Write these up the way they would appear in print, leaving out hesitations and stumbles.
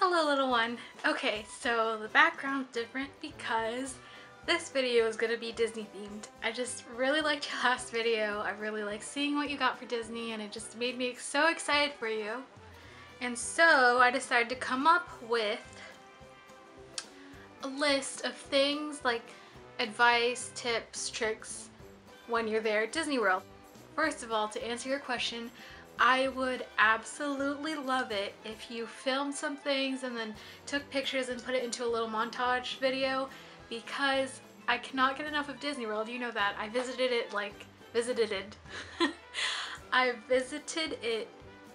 Hello little one. Okay, so the background's different because this video is gonna be Disney themed. I just really liked your last video. I really like seeing what you got for Disney and it just made me so excited for you. And so I decided to come up with a list of things like advice, tips, tricks when you're there at Disney World. First of all, to answer your question, I would absolutely love it if you filmed some things and then took pictures and put it into a little montage video, because I cannot get enough of Disney World. You know that. I visited it I visited it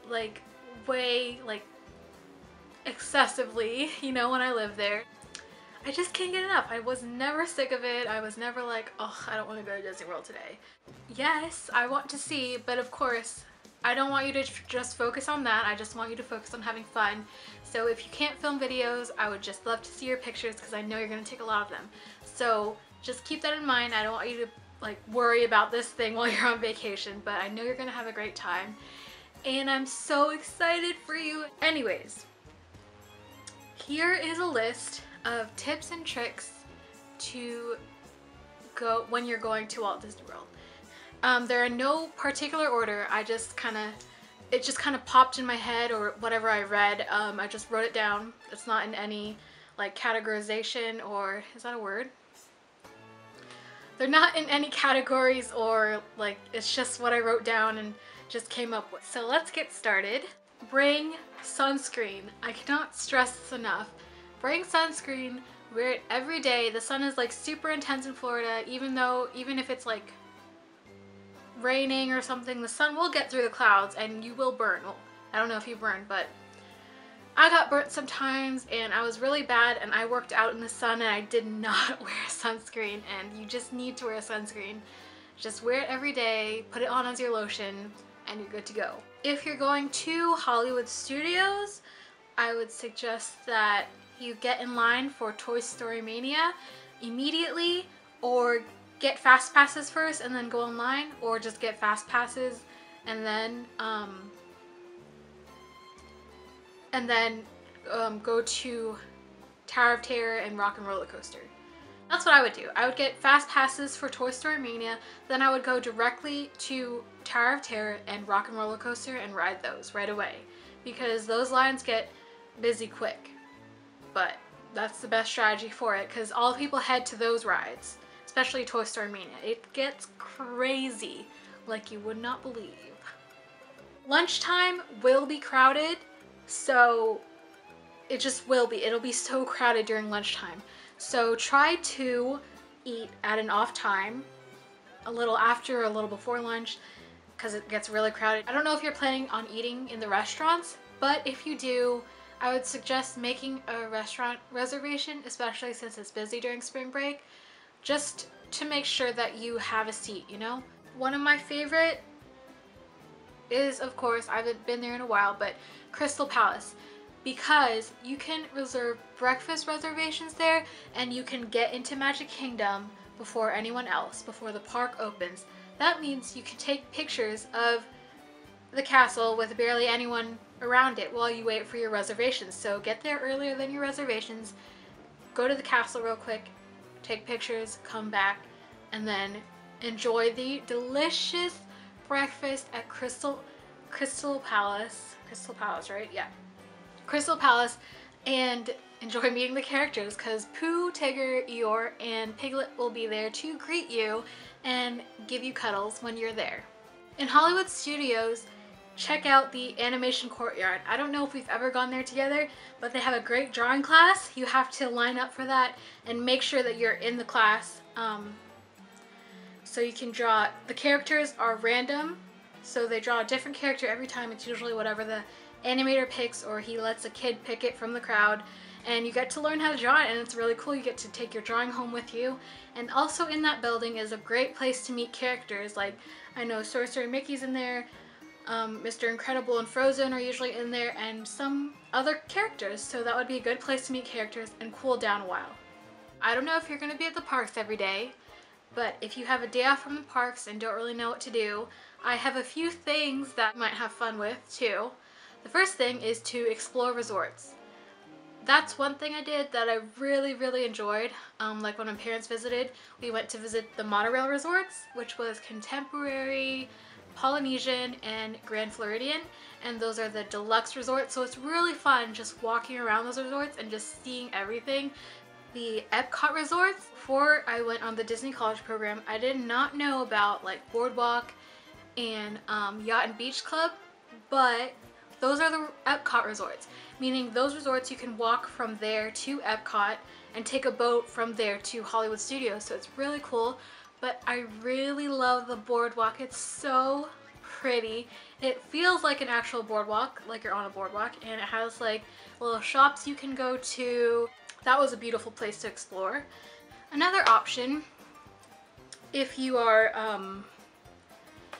like way excessively, you know, when I lived there. I just can't get enough. I was never sick of it. I was never like, oh, I don't want to go to Disney World today. Yes, I want to see, but of course, I don't want you to just focus on that. I just want you to focus on having fun. So if you can't film videos, I would just love to see your pictures because I know you're going to take a lot of them. So just keep that in mind. I don't want you to like worry about this thing while you're on vacation, but I know you're going to have a great time. And I'm so excited for you. Anyways, here is a list of tips and tricks to go when you're going to Walt Disney World. They're in no particular order. It just kind of popped in my head, or whatever I read. I just wrote it down. It's not in any like categorization, or is that a word? They're not in any categories, or like, it's just what I wrote down and just came up with. So let's get started. Bring sunscreen. I cannot stress this enough. Bring sunscreen. Wear it every day. The sun is like super intense in Florida, even if it's like raining or something, the sun will get through the clouds and you will burn. Well, I don't know if you burned, but I got burnt sometimes and I was really bad, and I worked out in the sun and I did not wear sunscreen, and you just need to wear sunscreen. Just wear it every day, put it on as your lotion, and you're good to go. If you're going to Hollywood Studios, I would suggest that you get in line for Toy Story Mania immediately, or get Fastpasses first and then go online, or just get Fastpasses and then go to Tower of Terror and Rock and Roller Coaster. That's what I would do. I would get Fastpasses for Toy Story Mania, then I would go directly to Tower of Terror and Rock and Roller Coaster and ride those right away, because those lines get busy quick. But that's the best strategy for it, because all people head to those rides. Especially Toy Story Mania. It gets crazy like you would not believe. Lunchtime will be crowded, so it just will be. It'll be so crowded during lunchtime. So try to eat at an off time, a little after or a little before lunch, because it gets really crowded. I don't know if you're planning on eating in the restaurants, but if you do, I would suggest making a restaurant reservation, especially since it's busy during spring break, just to make sure that you have a seat, you know? One of my favorite is, of course, I haven't been there in a while, but Crystal Palace, because you can reserve breakfast reservations there and you can get into Magic Kingdom before anyone else, before the park opens. That means you can take pictures of the castle with barely anyone around it while you wait for your reservations. So get there earlier than your reservations, go to the castle real quick, take pictures, come back, and then enjoy the delicious breakfast at Crystal Palace. Crystal Palace, right? Yeah. Crystal Palace, and enjoy meeting the characters, because Pooh, Tigger, Eeyore, and Piglet will be there to greet you and give you cuddles when you're there. In Hollywood Studios, check out the animation courtyard. I don't know if we've ever gone there together, but they have a great drawing class. You have to line up for that and make sure that you're in the class, so you can draw. The characters are random, so they draw a different character every time. It's usually whatever the animator picks, or he lets a kid pick it from the crowd, and you get to learn how to draw it, and it's really cool. You get to take your drawing home with you. And also in that building is a great place to meet characters. Like, I know Sorcerer Mickey's in there, Mr. Incredible and Frozen are usually in there, and some other characters, so that would be a good place to meet characters and cool down a while. I don't know if you're going to be at the parks every day, but if you have a day off from the parks and don't really know what to do, I have a few things that you might have fun with too. The first thing is to explore resorts. that's one thing I did that I really enjoyed. Like when my parents visited, we went to visit the monorail resorts, which was Contemporary, Polynesian, and Grand Floridian, and those are the deluxe resorts, so it's really fun just walking around those resorts and just seeing everything. The EPCOT resorts, before I went on the Disney College program, I did not know about like Boardwalk and Yacht and Beach Club, but those are the EPCOT resorts, meaning those resorts you can walk from there to EPCOT and take a boat from there to Hollywood Studios, so it's really cool. But I really love the boardwalk. It's so pretty. It feels like an actual boardwalk, like you're on a boardwalk, and it has like little shops you can go to. That was a beautiful place to explore. Another option, if you are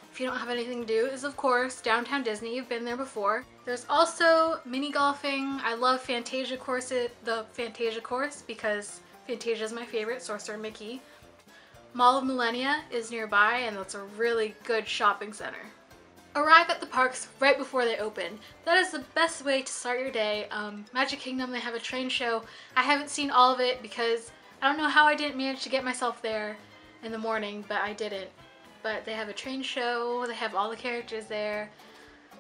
if you don't have anything to do, is of course Downtown Disney. You've been there before. There's also mini golfing. I love Fantasia courses, the Fantasia course, because Fantasia is my favorite, Sorcerer Mickey. Mall of Millennia is nearby, and that's a really good shopping center. Arrive at the parks right before they open. That is the best way to start your day. Magic Kingdom, they have a train show. I haven't seen all of it because I don't know how I didn't manage to get myself there in the morning, but I didn't. But they have a train show, they have all the characters there,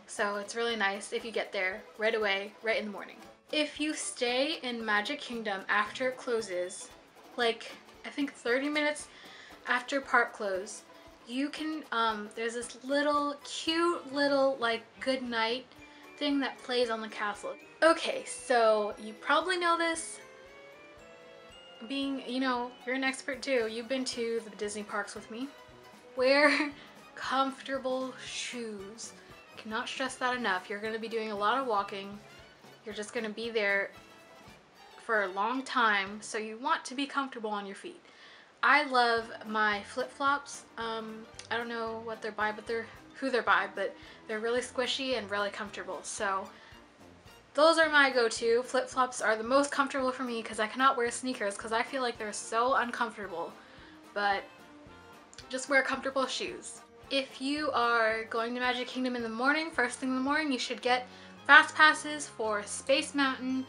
so it's really nice if you get there right away, right in the morning. If you stay in Magic Kingdom after it closes, like I think 30 minutes after park close, you can, there's this little cute little like Goodnight thing that plays on the castle. Okay, so you probably know this, being, you know, you're an expert too, you've been to the Disney parks with me. Wear comfortable shoes. Cannot stress that enough. You're going to be doing a lot of walking. You're just going to be there for a long time, so you want to be comfortable on your feet. I love my flip-flops. I don't know what they're by, but who they're by, but they're really squishy and really comfortable. So those are my go-to. Flip-flops are the most comfortable for me because I cannot wear sneakers because I feel like they're so uncomfortable. But just wear comfortable shoes. If you are going to Magic Kingdom in the morning, first thing in the morning, you should get FastPasses for Space Mountain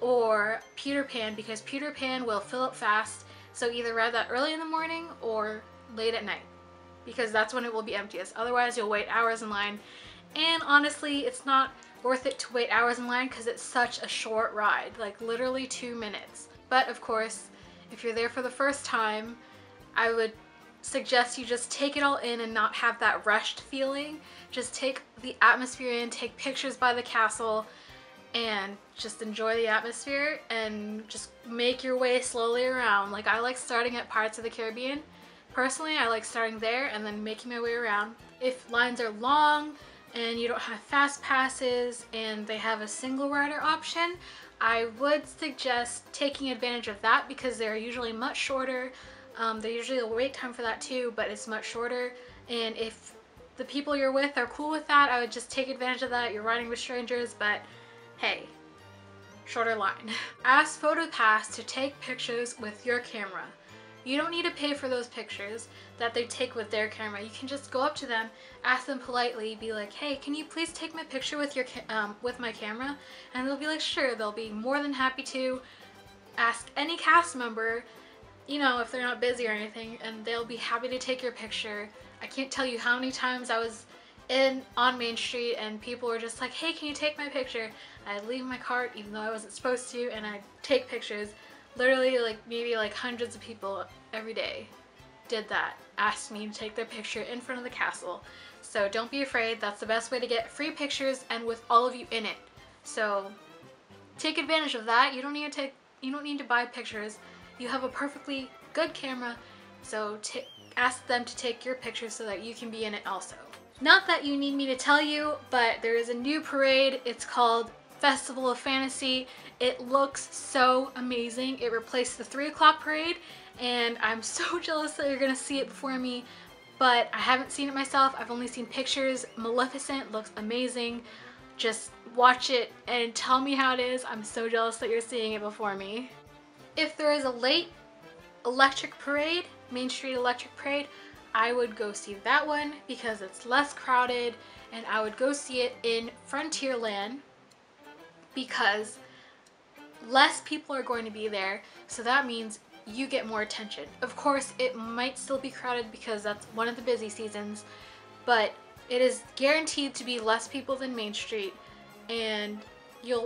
or Peter Pan, because Peter Pan will fill up fast. So either ride that early in the morning or late at night, because that's when it will be emptiest. Otherwise you'll wait hours in line, and honestly it's not worth it to wait hours in line because it's such a short ride, like literally 2 minutes. But of course, if you're there for the first time, I would suggest you just take it all in and not have that rushed feeling. Just take the atmosphere in, take pictures by the castle, and just enjoy the atmosphere and just make your way slowly around. Like, I like starting at Pirates of the Caribbean. Personally, I like starting there and then making my way around. If lines are long and you don't have fast passes and they have a single rider option, I would suggest taking advantage of that because they're usually much shorter. There's usually a wait time for that too, but it's much shorter. And if the people you're with are cool with that, I would just take advantage of that. You're riding with strangers, but hey, shorter line. Ask Photopass to take pictures with your camera. You don't need to pay for those pictures that they take with their camera. You can just go up to them, ask them politely, be like, hey, can you please take my picture with your with my camera? And they'll be like, sure. They'll be more than happy to. Ask any cast member, you know, if they're not busy or anything, and they'll be happy to take your picture. I can't tell you how many times I was on Main Street and people were just like, hey, can you take my picture? I'd leave my cart even though I wasn't supposed to, and I'd take pictures. Literally, like, maybe like hundreds of people every day did that, asked me to take their picture in front of the castle. So don't be afraid. That's the best way to get free pictures and with all of you in it. So take advantage of that. You don't need to buy pictures. You have a perfectly good camera, so ask them to take your picture so that you can be in it also. Not that you need me to tell you, but there is a new parade. It's called Festival of Fantasy. It looks so amazing. It replaced the 3 o'clock parade, and I'm so jealous that you're gonna see it before me, but I haven't seen it myself. I've only seen pictures. Maleficent looks amazing. Just watch it and tell me how it is. I'm so jealous that you're seeing it before me. If there is a late electric parade, Main Street Electric Parade, I would go see that one because it's less crowded, and I would go see it in Frontierland because less people are going to be there, so that means you get more attention. Of course, it might still be crowded because that's one of the busy seasons, but it is guaranteed to be less people than Main Street, and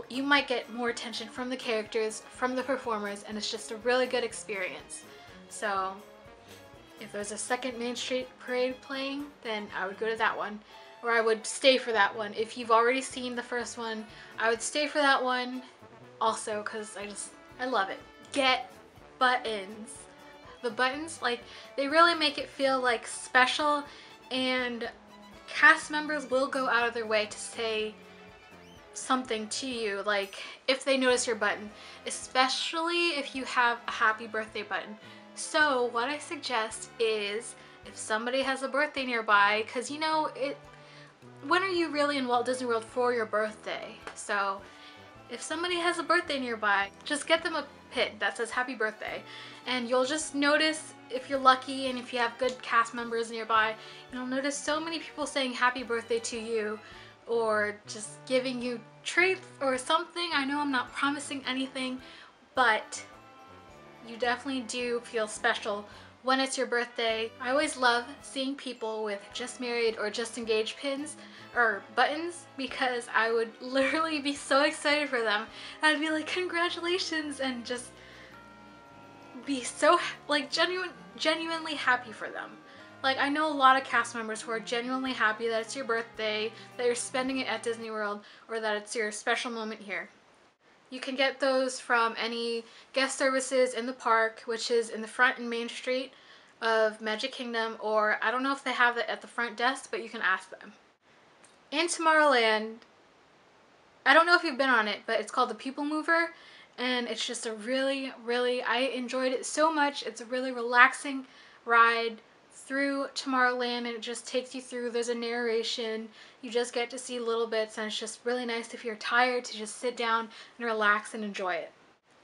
you might get more attention from the characters, from the performers, and it's just a really good experience. So if there's a second Main Street Parade playing, then I would go to that one, or I would stay for that one. If you've already seen the first one, I would stay for that one also, because I love it. Get buttons. The buttons, like, they really make it feel like special, and cast members will go out of their way to say something to you, like if they notice your button, especially if you have a happy birthday button. So what I suggest is, if somebody has a birthday nearby, because you know, when are you really in Walt Disney World for your birthday? So if somebody has a birthday nearby, just get them a pin that says happy birthday, and you'll just notice, if you're lucky and if you have good cast members nearby, you'll notice so many people saying happy birthday to you, or just giving you treats or something. I know I'm not promising anything, but you definitely do feel special when it's your birthday. I always love seeing people with just married or just engaged pins or buttons, because I would literally be so excited for them. I'd be like, congratulations, and just be so like genuinely happy for them. Like, I know a lot of cast members who are genuinely happy that it's your birthday, that you're spending it at Disney World, or that it's your special moment here. You can get those from any guest services in the park, which is in the front and Main Street of Magic Kingdom, or I don't know if they have it at the front desk, but you can ask them. In Tomorrowland, I don't know if you've been on it, but it's called the Peoplemover, and it's just a really, I enjoyed it so much. It's a really relaxing ride through Tomorrowland, and it just takes you through. There's a narration, you just get to see little bits, and it's just really nice if you're tired to just sit down and relax and enjoy it.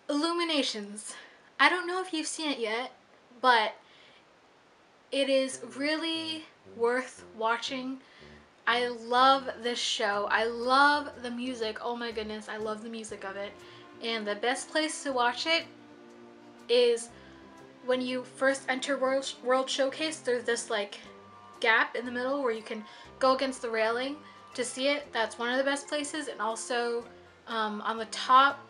Illuminations. I don't know if you've seen it yet, but it is really worth watching. I love this show. I love the music. Oh my goodness, I love the music of it. And the best place to watch it is when you first enter World Showcase. There's this like gap in the middle where you can go against the railing to see it. That's one of the best places. And also on the top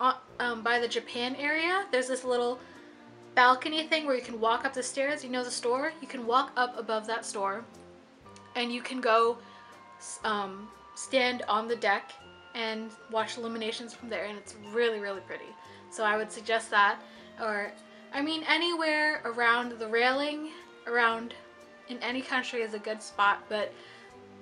by the Japan area, there's this little balcony thing where you can walk up the stairs. You know the store? You can walk up above that store, and you can go stand on the deck and watch Illuminations from there, and it's really pretty. So I would suggest that, or I mean, anywhere around the railing, around in any country is a good spot, but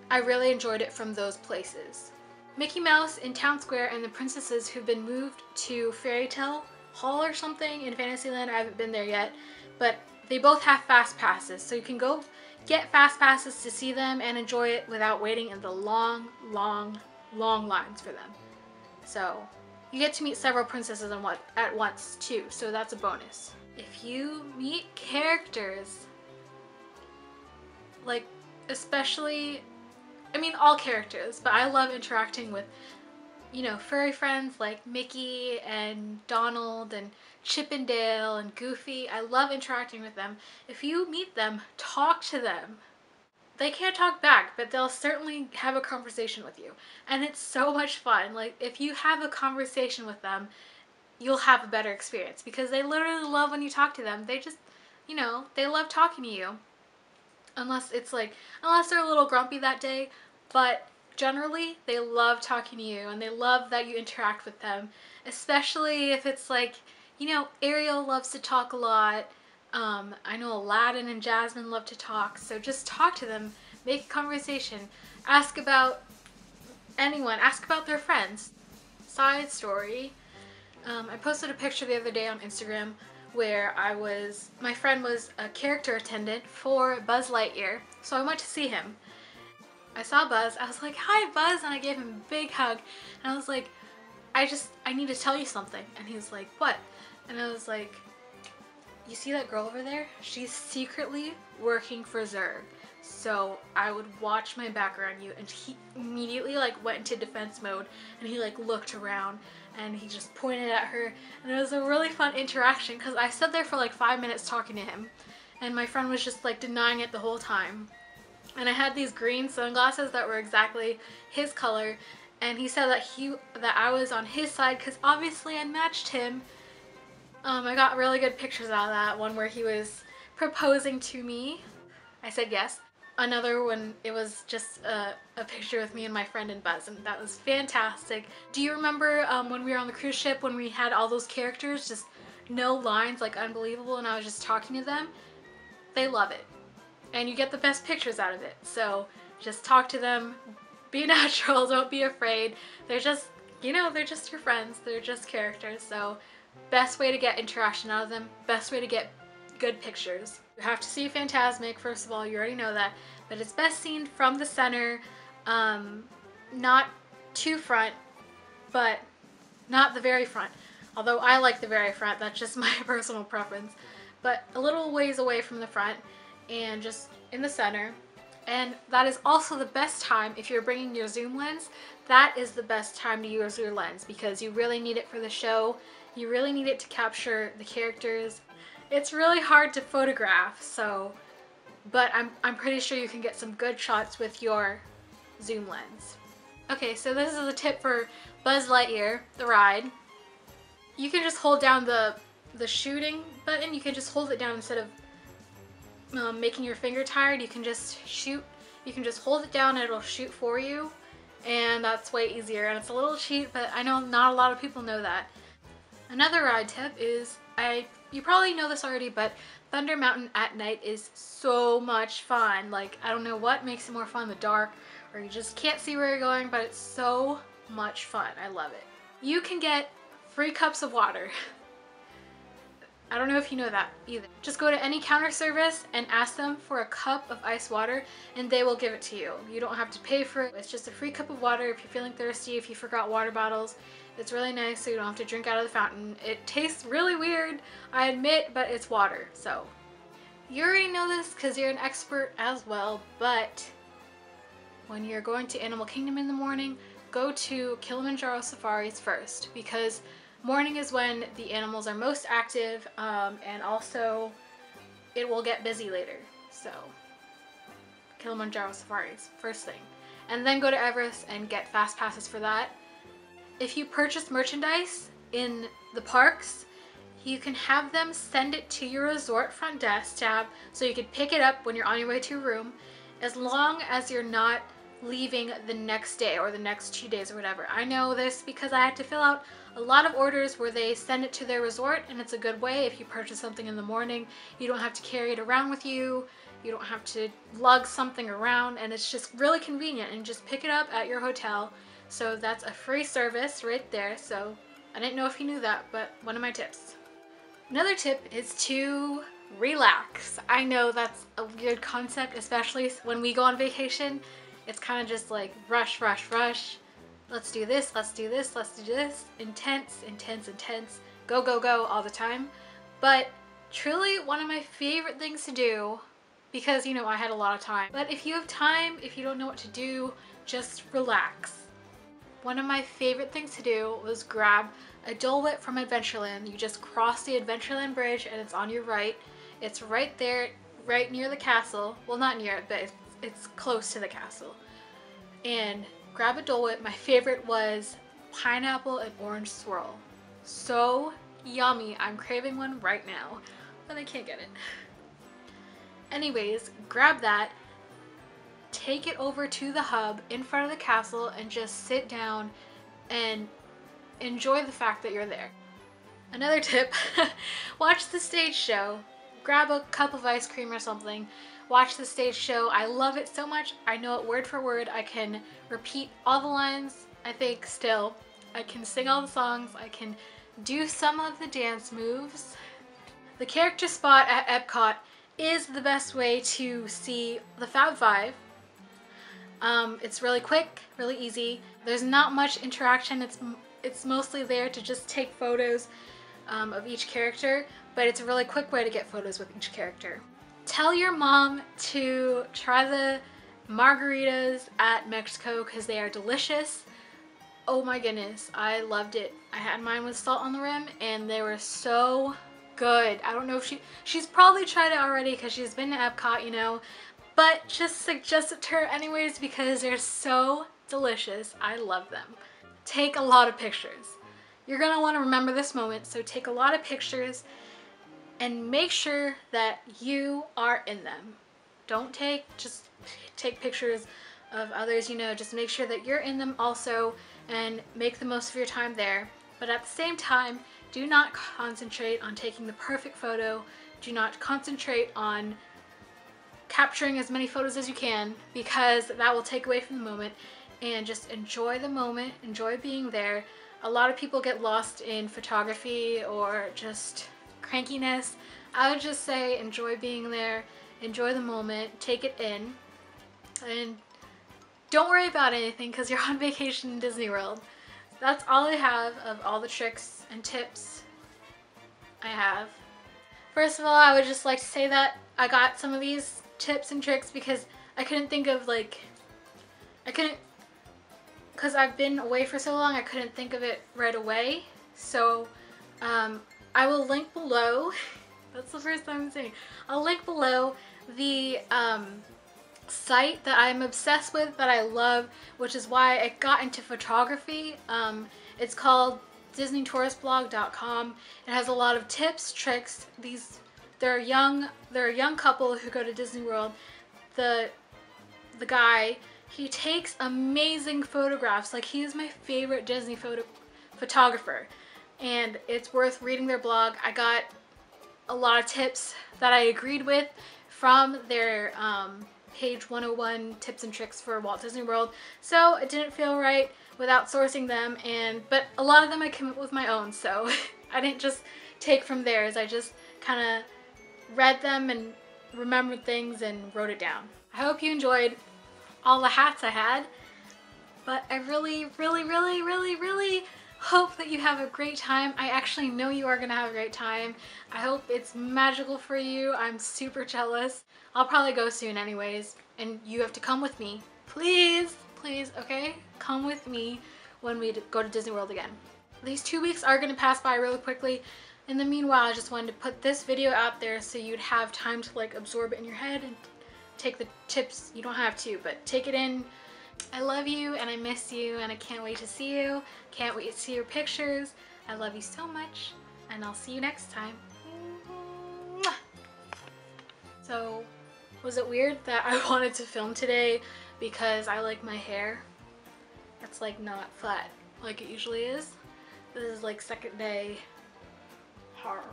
I really enjoyed it from those places. Mickey Mouse in Town Square and the princesses who've been moved to Fairy Tale Hall or something in Fantasyland. I haven't been there yet, but they both have fast passes, so you can go get fast passes to see them and enjoy it without waiting in the long lines for them. So you get to meet several princesses at once too, so that's a bonus. If you meet characters, like especially, I mean all characters, but I love interacting with, you know, furry friends like Mickey and Donald and Chip and Dale and Goofy. I love interacting with them. If you meet them, talk to them. They can't talk back, but they'll certainly have a conversation with you. And it's so much fun. Like, if you have a conversation with them, you'll have a better experience, because they literally love when you talk to them. They just, you know, they love talking to you. Unless they're a little grumpy that day, but generally they love talking to you, and they love that you interact with them, especially if it's like, you know, Ariel loves to talk a lot. I know Aladdin and Jasmine love to talk, so just talk to them, make a conversation, ask about anyone, ask about their friends. Side story, I posted a picture the other day on Instagram where my friend was a character attendant for Buzz Lightyear, so I went to see him. I saw Buzz, I was like, hi Buzz, and I gave him a big hug, and I was like, I need to tell you something. And he was like, what? And I was like, you see that girl over there? She's secretly working for Zurg. So I would watch my back around you. And he immediately like went into defense mode, and he like looked around, and he just pointed at her, and it was a really fun interaction because I sat there for like 5 minutes talking to him, and my friend was just like denying it the whole time. And I had these green sunglasses that were exactly his color, and he said that I was on his side because obviously I matched him. I got really good pictures out of that one where he was proposing to me. I said yes. Another one, it was just a picture with me and my friend and Buzz, and that was fantastic. Do you remember when we were on the cruise ship when we had all those characters, just no lines, like unbelievable, and I was just talking to them? They love it. And you get the best pictures out of it. So just talk to them, be natural, don't be afraid. They're just, you know, they're just your friends. They're just characters. So best way to get interaction out of them, best way to get good pictures. You have to see Fantasmic, first of all, you already know that, but it's best seen from the center, not too front, but not the very front. Although I like the very front, that's just my personal preference. But a little ways away from the front and just in the center. And that is also the best time if you're bringing your zoom lens. That is the best time to use your lens because you really need it for the show. You really need it to capture the characters. It's really hard to photograph, so, but I'm pretty sure you can get some good shots with your zoom lens. Okay, so this is a tip for Buzz Lightyear, the ride. You can just hold down the shooting button. You can just hold it down instead of making your finger tired. You can just shoot. You can just hold it down and it'll shoot for you, and that's way easier. And it's a little cheat, but I know not a lot of people know that. Another ride tip is, you probably know this already, but Thunder Mountain at night is so much fun. Like, I don't know what makes it more fun, the dark, or you just can't see where you're going, but it's so much fun. I love it. You can get free cups of water. I don't know if you know that either. Just go to any counter service and ask them for a cup of ice water and they will give it to you. You don't have to pay for it. It's just a free cup of water if you're feeling thirsty, if you forgot water bottles. It's really nice so you don't have to drink out of the fountain. It tastes really weird, I admit, but it's water, so. You already know this because you're an expert as well, but when you're going to Animal Kingdom in the morning, go to Kilimanjaro Safaris first because morning is when the animals are most active, and also it will get busy later. So Kilimanjaro Safaris, first thing. And then go to Everest and get Fastpasses for that. If you purchase merchandise in the parks, you can have them send it to your resort front desk tab so you can pick it up when you're on your way to your room, as long as you're not leaving the next day or the next 2 days or whatever. I know this because I had to fill out a lot of orders where they send it to their resort, and it's a good way. If you purchase something in the morning, you don't have to carry it around with you. You don't have to lug something around, and it's just really convenient, and just pick it up at your hotel. So that's a free service right there. So I didn't know if you knew that, but one of my tips. Another tip is to relax. I know that's a weird concept, especially when we go on vacation. It's kind of just like rush, rush, rush. Let's do this, let's do this, let's do this. Intense, intense, intense. Go, go, go all the time. But truly one of my favorite things to do, because, you know, I had a lot of time. But if you have time, if you don't know what to do, just relax. One of my favorite things to do was grab a Dole Whip from Adventureland. You just cross the Adventureland Bridge and it's on your right. It's right there, right near the castle. Well, not near it, but it's close to the castle. And grab a Dole Whip. My favorite was pineapple and orange swirl. So yummy. I'm craving one right now, but I can't get it. Anyways, grab that. Take it over to the hub in front of the castle and just sit down and enjoy the fact that you're there. Another tip, watch the stage show. Grab a cup of ice cream or something. Watch the stage show. I love it so much. I know it word for word. I can repeat all the lines, I think, still. I can sing all the songs. I can do some of the dance moves. The character spot at EPCOT is the best way to see the Fab Five. It's really quick, really easy. There's not much interaction. It's mostly there to just take photos of each character, but it's a really quick way to get photos with each character. Tell your mom to try the margaritas at Mexico because they are delicious. oh my goodness, I loved it. I had mine with salt on the rim and they were so good. I don't know if she's probably tried it already because she's been to EPCOT, you know, but just suggest it to her anyways because they're so delicious. I love them. Take a lot of pictures. You're gonna want to remember this moment, so take a lot of pictures and make sure that you are in them. Don't just take pictures of others, you know, just make sure that you're in them also and make the most of your time there. But at the same time, do not concentrate on taking the perfect photo. Do not concentrate on capturing as many photos as you can because that will take away from the moment, and just enjoy the moment, enjoy being there. A lot of people get lost in photography or just crankiness. I would just say enjoy being there, enjoy the moment, take it in, and don't worry about anything because you're on vacation in Disney World. That's all I have of all the tricks and tips I have. First of all, I would just like to say that I got some of these tips and tricks because I couldn't think of because I've been away for so long, I couldn't think of it right away. So I will link below, that's the first time I'm saying, I'll link below the site that I'm obsessed with, that I love, which is why I got into photography. It's called DisneyTouristBlog.com. It has a lot of tips, tricks. They're a young couple who go to Disney World. The guy, he takes amazing photographs. Like, he is my favorite Disney photographer, and it's worth reading their blog. I got a lot of tips that I agreed with from their page 101 tips and tricks for Walt Disney World, so it didn't feel right without sourcing them, but a lot of them I came up with my own, so I didn't just take from theirs. I just kind of read them and remembered things and wrote it down. I hope you enjoyed all the hats I had, but I really hope that you have a great time. I actually know you are gonna have a great time. I hope it's magical for you. I'm super jealous. I'll probably go soon anyways, and you have to come with me. Please, okay? Come with me when we go to Disney World again. These 2 weeks are gonna pass by really quickly. In the meanwhile, I just wanted to put this video out there so you'd have time to like absorb it in your head and take the tips. You don't have to, but take it in. I love you and I miss you and I can't wait to see you. Can't wait to see your pictures. I love you so much and I'll see you next time. So, was it weird that I wanted to film today because I like my hair? It's like not flat like it usually is. This is like second day. Har.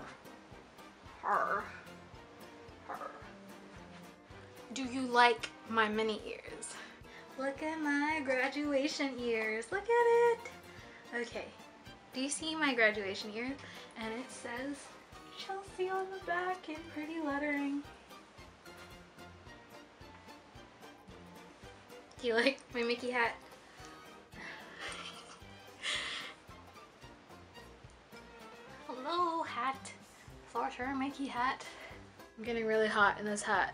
Do you like my mini ears? Look at my graduation ears. Look at it. Okay. Do you see my graduation ears? And it says Chelsea on the back in pretty lettering. Do you like my Mickey hat? Hello, hat. Sorter Mickey hat. I'm getting really hot in this hat.